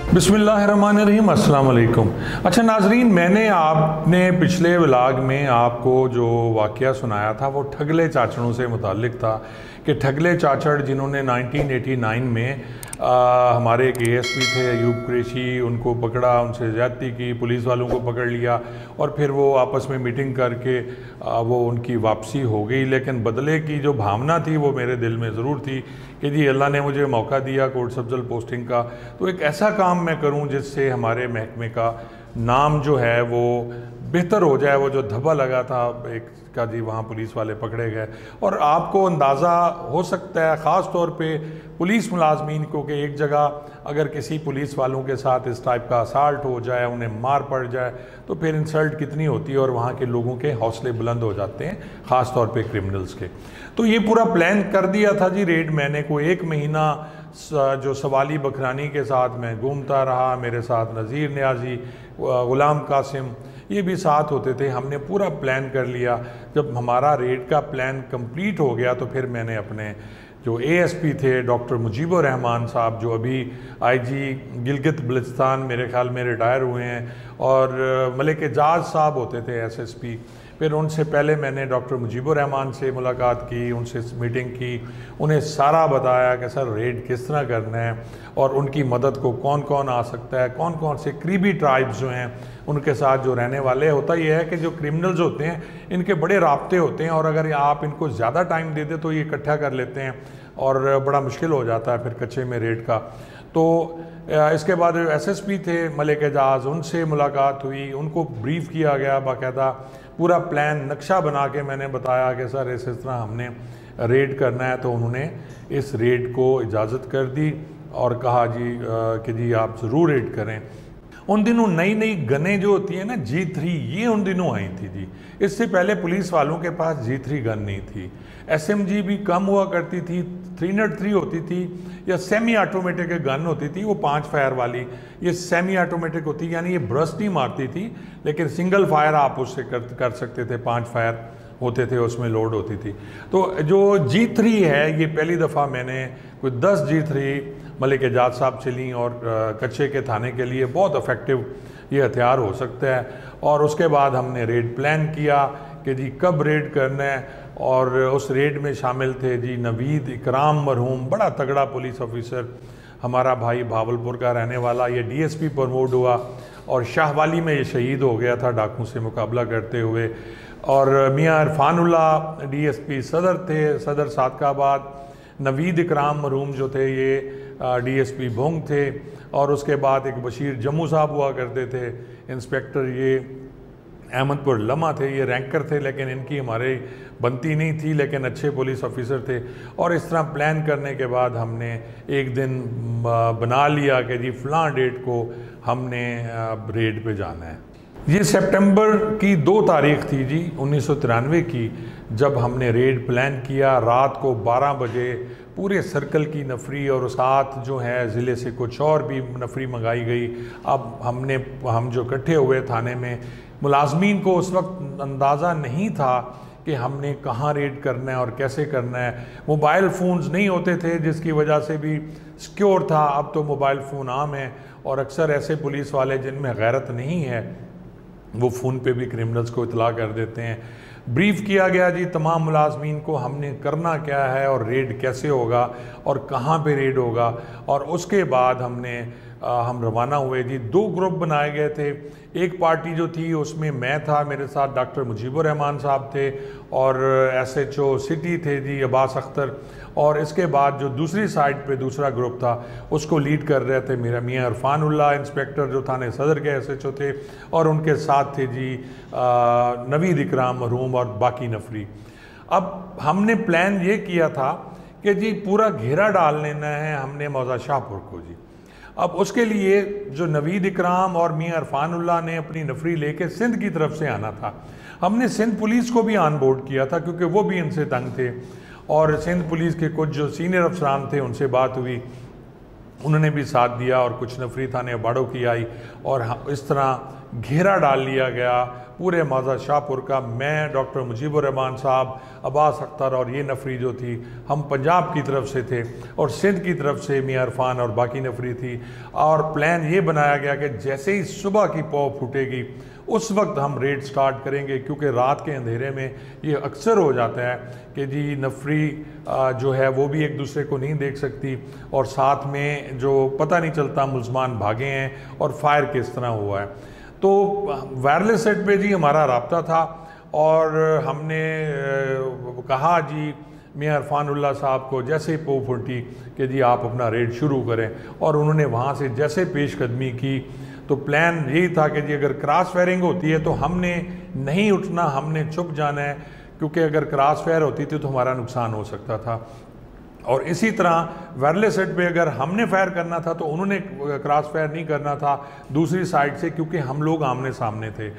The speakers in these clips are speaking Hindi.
बिस्मिल्लाहिर्रहमानिर्रहीम, अस्सलाम वालेकुम। अच्छा नाजरीन, मैंने आपने पिछले व्लॉग में आपको जो वाक़या सुनाया था वो ठगले चाचड़ों से मुताल्लिक था कि ठगले चाचड़ जिन्होंने 1989 में हमारे एक ASP थे अयूब कुरैशी, उनको पकड़ा, उनसे ज़्यादती की, पुलिस वालों को पकड़ लिया और फिर वो आपस में मीटिंग करके वो उनकी वापसी हो गई। लेकिन बदले की जो भावना थी वो मेरे दिल में ज़रूर थी कि जी अल्लाह ने मुझे मौका दिया कोर्ट अफजल पोस्टिंग का, तो एक ऐसा काम मैं करूं जिससे हमारे महकमे का नाम जो है वो बेहतर हो जाए। वो जो धब्बा लगा था एक का जी, वहाँ पुलिस वाले पकड़े गए और आपको अंदाज़ा हो सकता है ख़ास तौर पे पुलिस मुलाजमीन को कि एक जगह अगर किसी पुलिस वालों के साथ इस टाइप का असाल्ट हो जाए, उन्हें मार पड़ जाए, तो फिर इंसल्ट कितनी होती है और वहाँ के लोगों के हौसले बुलंद हो जाते हैं, ख़ास तौर पे क्रिमिनल्स के। तो ये पूरा प्लान कर दिया था जी रेड। मैंने को एक महीना जो सवाली बखरानी के साथ मैं घूमता रहा, मेरे साथ नज़ीर न्याजी, ग़ुलाम कासिम, ये भी साथ होते थे। हमने पूरा प्लान कर लिया। जब हमारा रेड का प्लान कंप्लीट हो गया तो फिर मैंने अपने जो ASP थे डॉक्टर मुजीबुर रहमान साहब, जो अभी IG गिलगित बल्तिस्तान मेरे ख्याल में रिटायर हुए हैं, और मलिक एजाज साहब होते थे SSP, फिर उनसे पहले मैंने डॉक्टर मुजीबुर रहमान से मुलाकात की, उनसे मीटिंग की, उन्हें सारा बताया कि सर रेड किस तरह करना है और उनकी मदद को कौन कौन आ सकता है, कौन कौन से करीबी ट्राइब्स जो हैं उनके साथ जो रहने वाले। होता यह है कि जो क्रिमिनल्स होते हैं इनके बड़े राब्ते होते हैं और अगर आप इनको ज़्यादा टाइम दे दें तो ये इकट्ठा कर लेते हैं और बड़ा मुश्किल हो जाता है फिर कच्चे में रेड का। तो इसके बाद SSP थे मलिक एजाज, उनसे मुलाकात हुई, उनको ब्रीफ किया गया, बाकायदा पूरा प्लान नक्शा बना के मैंने बताया कि सर इस तरह हमने रेड करना है। तो उन्होंने इस रेड को इजाज़त कर दी और कहा जी कि जी आप ज़रूर रेड करें। उन दिनों नई नई गनें जो होती हैं ना G3, ये उन दिनों आई थी जी। इससे पहले पुलिस वालों के पास G3 गन नहीं थी। SMG भी कम हुआ करती थी, 303 होती थी या सेमी ऑटोमेटिक गन होती थी, वो 5 फायर वाली। ये सेमी ऑटोमेटिक होती, यानी ये ब्रस्ट नहीं मारती थी लेकिन सिंगल फायर आप उससे कर सकते थे, 5 फायर होते थे, उसमें लोड होती थी। तो जो G3 है, ये पहली दफ़ा मैंने कोई 10 G3 मलिक एजाज साहब से ली और कच्चे के थाने के लिए बहुत इफ़ेक्टिव ये हथियार हो सकता है। और उसके बाद हमने रेड प्लान किया कि जी कब रेड करना है, और उस रेड में शामिल थे जी नवीद इकराम मरहूम, बड़ा तगड़ा पुलिस ऑफिसर, हमारा भाई भावलपुर का रहने वाला, ये DSP प्रमोट हुआ और शाहवाली में ये शहीद हो गया था डाकू से मुकाबला करते हुए। और मियाँ इरफानुल्लाह DSP सदर थे, सदर सादकाबाद। नवीद इकराम मरहूम जो थे ये DSP भोंग थे। और उसके बाद एक बशीर जम्मू साहब हुआ करते थे इंस्पेक्टर, ये अहमदपुर लम्हा थे, ये रैंकर थे लेकिन इनकी हमारे बनती नहीं थी, लेकिन अच्छे पुलिस ऑफिसर थे। और इस तरह प्लान करने के बाद हमने एक दिन बना लिया कि जी फ़लाँ डेट को हमने रेड पे जाना है। ये सितंबर की 2 तारीख थी जी 1993 की, जब हमने रेड प्लान किया। रात को 12 बजे पूरे सर्कल की नफरी और साथ जो है ज़िले से कुछ और भी नफरी मंगाई गई। अब हम जो इकट्ठे हुए थाने में, मुलाजमीन को उस वक्त अंदाज़ा नहीं था कि हमने कहाँ रेड करना है और कैसे करना है। मोबाइल फ़ोन्स नहीं होते थे जिसकी वजह से भी सिक्योर था। अब तो मोबाइल फ़ोन आम है और अक्सर ऐसे पुलिस वाले जिनमें गैरत नहीं है वो फ़ोन पे भी क्रिमिनल्स को इतला कर देते हैं। ब्रीफ़ किया गया जी तमाम मुलाजमीन को हमने करना क्या है और रेड कैसे होगा और कहाँ पे रेड होगा। और उसके बाद हम रवाना हुए जी। 2 ग्रुप बनाए गए थे। एक पार्टी जो थी उसमें मैं था, मेरे साथ डॉक्टर मुजीबुर रहमान साहब थे और SHO सिटी थे जी अब्बास अख्तर। और इसके बाद जो दूसरी साइड पे दूसरा ग्रुप था उसको लीड कर रहे थे मेरा मियाँ इरफानुल्लाह इंस्पेक्टर जो थाने सदर के SHO थे, और उनके साथ थे जी नवीद इकराम मरहूम और बाकी नफरी। अब हमने प्लान ये किया था कि जी पूरा घेरा डाल लेना है हमने मौजा शाहपुर को जी। अब उसके लिए जो नवीद इकराम और मियाँ इरफानुल्लाह ने अपनी नफरी लेके सिंध की तरफ से आना था। हमने सिंध पुलिस को भी ऑन बोर्ड किया था क्योंकि वो भी इनसे तंग थे, और सिंध पुलिस के कुछ जो सीनियर अफसरान थे उनसे बात हुई, उन्होंने भी साथ दिया और कुछ नफरी थाने अबाड़ों की आई और इस तरह घेरा डाल लिया गया पूरे माजा शाहपुर का, मैं, डॉक्टर मुजीबुर रहमान साहब, अब्बास अख्तर और ये नफरी जो थी, हम पंजाब की तरफ से थे और सिंध की तरफ से मियां इरफान और बाकी नफरी थी। और प्लान ये बनाया गया कि जैसे ही सुबह की पौ फूटेगी उस वक्त हम रेड स्टार्ट करेंगे, क्योंकि रात के अंधेरे में ये अक्सर हो जाता है कि जी नफरी जो है वो भी एक दूसरे को नहीं देख सकती और साथ में जो पता नहीं चलता मुल्ज़मान भागे हैं और फायर किस तरह हुआ है। तो वायरलेस सेट पे जी हमारा राब्ता था और हमने कहा जी मियां इरफानुल्लाह साहब को जैसे ही पो फूटी कि जी आप अपना रेड शुरू करें, और उन्होंने वहाँ से जैसे पेशकदमी की तो प्लान यही था कि जी अगर क्रॉस फायरिंग होती है तो हमने नहीं उठना, हमने चुप जाना है, क्योंकि अगर क्रॉस फायर होती थी तो हमारा नुकसान हो सकता था। और इसी तरह वायरलेस सेट पे अगर हमने फायर करना था तो उन्होंने क्रॉस फायर नहीं करना था दूसरी साइड से, क्योंकि हम लोग आमने सामने थे।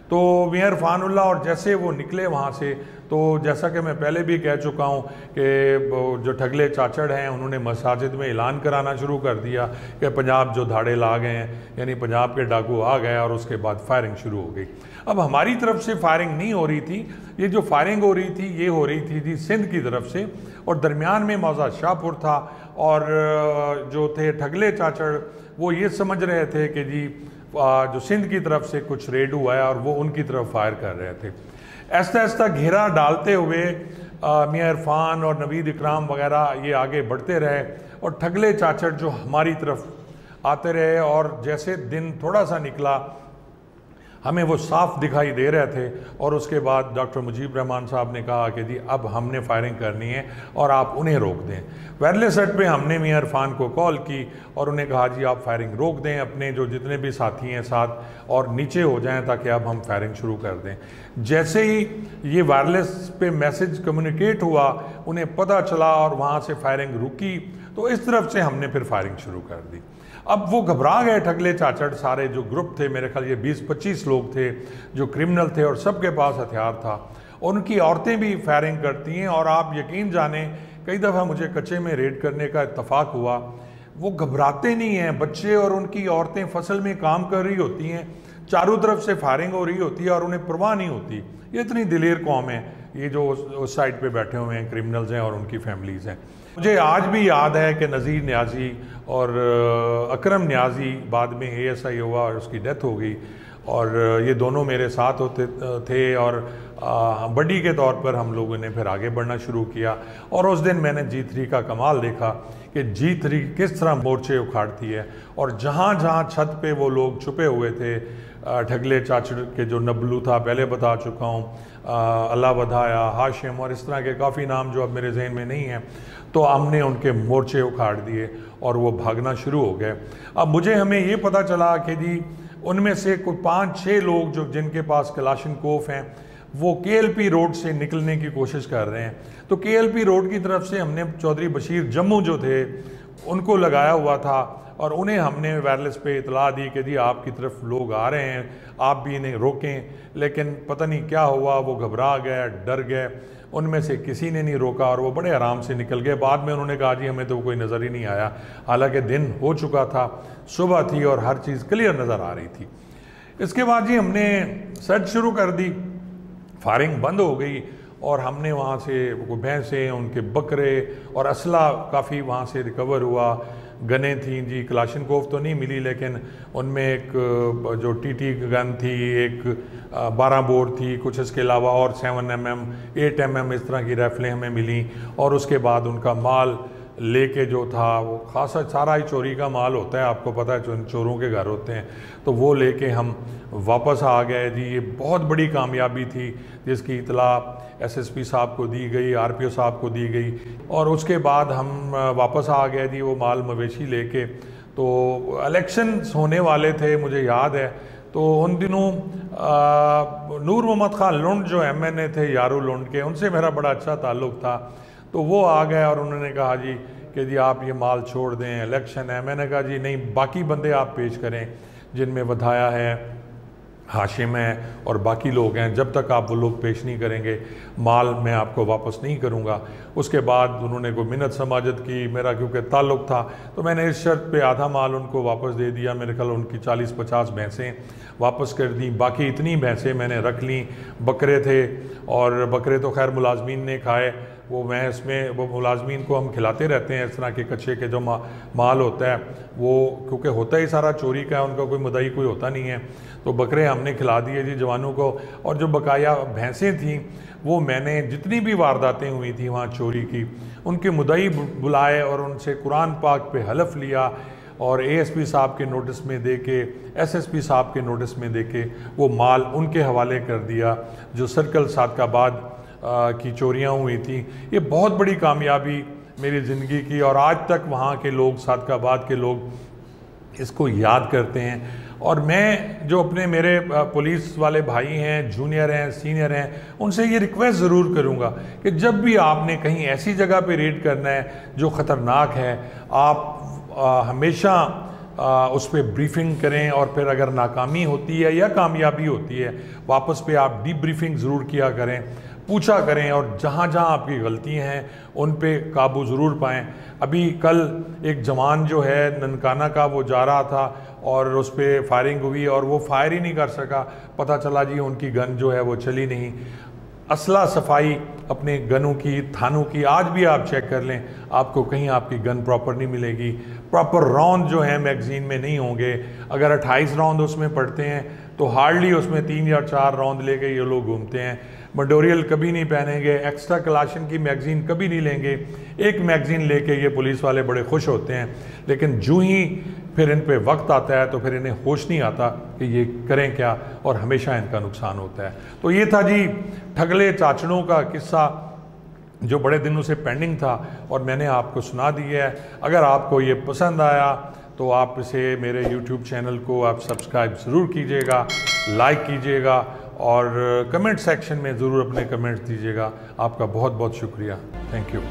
तो मियां इरफानुल्लाह और जैसे वो निकले वहाँ से, तो जैसा कि मैं पहले भी कह चुका हूँ कि जो ठगले चाचड़ हैं उन्होंने मसाजिद में ऐलान कराना शुरू कर दिया कि पंजाब जो धाड़े ला गए हैं, यानी पंजाब के डाकू आ गए, और उसके बाद फायरिंग शुरू हो गई। अब हमारी तरफ से फायरिंग नहीं हो रही थी, ये जो फायरिंग हो रही थी ये हो रही थी जी सिंध की तरफ से, और दरमियान में मौजा शाहपुर था, और जो थे ठगले चाचड़ वो ये समझ रहे थे कि जी जो सिंध की तरफ से कुछ रेड हुआ है और वो उनकी तरफ फायर कर रहे थे। ऐसा ऐसा घेरा डालते हुए मियां इरफान और नवीद इकराम वगैरह ये आगे बढ़ते रहे और ठगले चाचड़ जो हमारी तरफ आते रहे, और जैसे दिन थोड़ा सा निकला हमें वो साफ दिखाई दे रहे थे। और उसके बाद डॉक्टर मुजीब रहमान साहब ने कहा कि जी अब हमने फायरिंग करनी है और आप उन्हें रोक दें। वायरलेस सेट पे हमने मियां इरफान को कॉल की और उन्हें कहा जी आप फायरिंग रोक दें, अपने जो जितने भी साथी हैं साथ, और नीचे हो जाएं ताकि अब हम फायरिंग शुरू कर दें। जैसे ही ये वायरलेस पे मैसेज कम्युनिकेट हुआ उन्हें पता चला और वहाँ से फायरिंग रुकी, तो इस तरफ से हमने फिर फायरिंग शुरू कर दी। अब वो घबरा गए ठगले चाचड़, सारे जो ग्रुप थे, मेरे ख्याल ये 20-25 लोग थे जो क्रिमिनल थे और सबके पास हथियार था, और उनकी औरतें भी फायरिंग करती हैं। और आप यकीन जाने कई दफ़ा मुझे कच्चे में रेड करने का इत्तफाक हुआ, वो घबराते नहीं हैं, बच्चे और उनकी औरतें फसल में काम कर रही होती हैं, चारों तरफ से फायरिंग हो रही होती है और उन्हें परवाह नहीं होती। ये इतनी दिलेर कौम है ये जो उस साइड पे बैठे हुए हैं, क्रिमिनल्स हैं और उनकी फैमिलीज़ हैं। मुझे आज भी याद है कि नज़ीर न्याजी और अकरम न्याजी बाद में ASI हुआ और उसकी डेथ हो गई, और ये दोनों मेरे साथ होते थे, और बडी के तौर पर हम लोगों ने फिर आगे बढ़ना शुरू किया। और उस दिन मैंने G3 का कमाल देखा कि G3 किस तरह मोर्चे उखाड़ती है, और जहाँ जहाँ छत पे वो लोग छुपे हुए थे, ठगले चाचड़ के जो नबलू था पहले बता चुका हूँ, अल्लाह बधाया, हाशिम और इस तरह के काफ़ी नाम जो अब मेरे जहन में नहीं हैं, तो हमने उनके मोर्चे उखाड़ दिए और वो भागना शुरू हो गए। अब मुझे हमें ये पता चला कि जी उनमें से कोई 5-6 लोग जो जिनके पास कलाशनकोफ हैं वो KLP रोड से निकलने की कोशिश कर रहे हैं। तो KLP रोड की तरफ से हमने चौधरी बशीर जम्मू जो थे उनको लगाया हुआ था, और उन्हें हमने वायरलेस पे इतला दी कि जी आपकी तरफ लोग आ रहे हैं, आप भी इन्हें रोकें। लेकिन पता नहीं क्या हुआ, वो घबरा गए, डर गए, उनमें से किसी ने नहीं रोका और वो बड़े आराम से निकल गए। बाद में उन्होंने कहा जी हमें तो कोई नज़र ही नहीं आया, हालांकि दिन हो चुका था, सुबह थी और हर चीज़ क्लियर नज़र आ रही थी। इसके बाद जी हमने सर्च शुरू कर दी, फायरिंग बंद हो गई, और हमने वहाँ से भैंसें, उनके बकरे और असला काफ़ी वहाँ से रिकवर हुआ। गनें थी जी, कलाशनकोफ तो नहीं मिली, लेकिन उनमें एक जो TT गन थी, एक 12 बोर थी, कुछ इसके अलावा और 7mm 8mm इस तरह की राइफलें हमें मिली। और उसके बाद उनका माल लेके जो था वो खासा सारा ही चोरी का माल होता है, आपको पता है चोरों के घर होते हैं, तो वो लेके हम वापस आ गए जी। ये बहुत बड़ी कामयाबी थी जिसकी इतला SSP साहब को दी गई, RPO साहब को दी गई, और उसके बाद हम वापस आ गए जी वो माल मवेशी लेके। तो इलेक्शंस होने वाले थे मुझे याद है, तो उन दिनों नूर मोहम्मद खान लुंड जो MNA थे यारू लुंड के, उनसे मेरा बड़ा अच्छा ताल्लुक़ था। तो वो आ गए और उन्होंने कहा जी कि जी आप ये माल छोड़ दें, इलेक्शन है। मैंने कहा जी नहीं, बाकी बंदे आप पेश करें जिनमें वधाया है, हाशिम है और बाकी लोग हैं, जब तक आप वो लोग पेश नहीं करेंगे माल मैं आपको वापस नहीं करूँगा। उसके बाद उन्होंने कोई मिन्नत समाजत की, मेरा क्योंकि ताल्लुक़ था तो मैंने इस शर्त पे आधा माल उनको वापस दे दिया। मेरे ख्याल उनकी 40-50 भैंसें वापस कर दी, बाकी इतनी भैंसें मैंने रख लीं। बकरे थे और बकरे तो खैर मुलाजमीन ने खाए, वो भैंस में वो मुलाजमीन को हम खिलाते रहते हैं। इस तरह के कच्चे के जो माल होता है वो क्योंकि होता ही सारा चोरी का है, उनका कोई मुदई कोई होता नहीं है, तो बकरे हमने खिला दिए जी जवानों को। और जो बकाया भैंसें थीं वो मैंने जितनी भी वारदातें हुई थी वहाँ चोरी की, उनके मुदई बुलाए और उनसे कुरान पाक पे हलफ लिया और एएसपी साहब के नोटिस में दे के, एसएसपी साहब के नोटिस में दे के वो माल उनके हवाले कर दिया जो सर्कल सादकाबाद की चोरियां हुई थी। ये बहुत बड़ी कामयाबी मेरी ज़िंदगी की और आज तक वहाँ के लोग, सादकाबाद के लोग इसको याद करते हैं। और मैं जो अपने मेरे पुलिस वाले भाई हैं, जूनियर हैं, सीनियर हैं, उनसे ये रिक्वेस्ट ज़रूर करूँगा कि जब भी आपने कहीं ऐसी जगह पे रेड करना है जो ख़तरनाक है, आप हमेशा उस पर ब्रीफिंग करें और फिर अगर नाकामी होती है या कामयाबी होती है वापस पे आप डीब्रीफिंग ज़रूर किया करें, पूछा करें और जहाँ जहाँ आपकी गलतियाँ हैं उन पे काबू ज़रूर पाएँ। अभी कल एक जवान जो है ननकाना का वो जा रहा था और उस पर फायरिंग हुई और वो फायर ही नहीं कर सका, पता चला जी उनकी गन जो है वो चली नहीं। असला सफाई अपने गनों की, थानों की आज भी आप चेक कर लें, आपको कहीं आपकी गन प्रॉपर नहीं मिलेगी। प्रॉपर राउंड जो है मैगज़ीन में नहीं होंगे। अगर 28 राउंड उसमें पड़ते हैं तो हार्डली उसमें 3 या 4 राउंड लेके ये लोग घूमते हैं। मडोरियल कभी नहीं पहनेंगे, एक्स्ट्रा कलाशन की मैगज़ीन कभी नहीं लेंगे। एक मैगज़ीन लेके ये पुलिस वाले बड़े खुश होते हैं, लेकिन जो ही फिर इन पे वक्त आता है तो फिर इन्हें होश नहीं आता कि ये करें क्या और हमेशा इनका नुकसान होता है। तो ये था जी ठगले चाचड़ों का किस्सा जो बड़े दिनों से पेंडिंग था और मैंने आपको सुना दिया है। अगर आपको ये पसंद आया तो आप इसे मेरे YouTube चैनल को आप सब्सक्राइब ज़रूर कीजिएगा, लाइक कीजिएगा और कमेंट सेक्शन में ज़रूर अपने कमेंट्स दीजिएगा। आपका बहुत बहुत शुक्रिया। Thank you.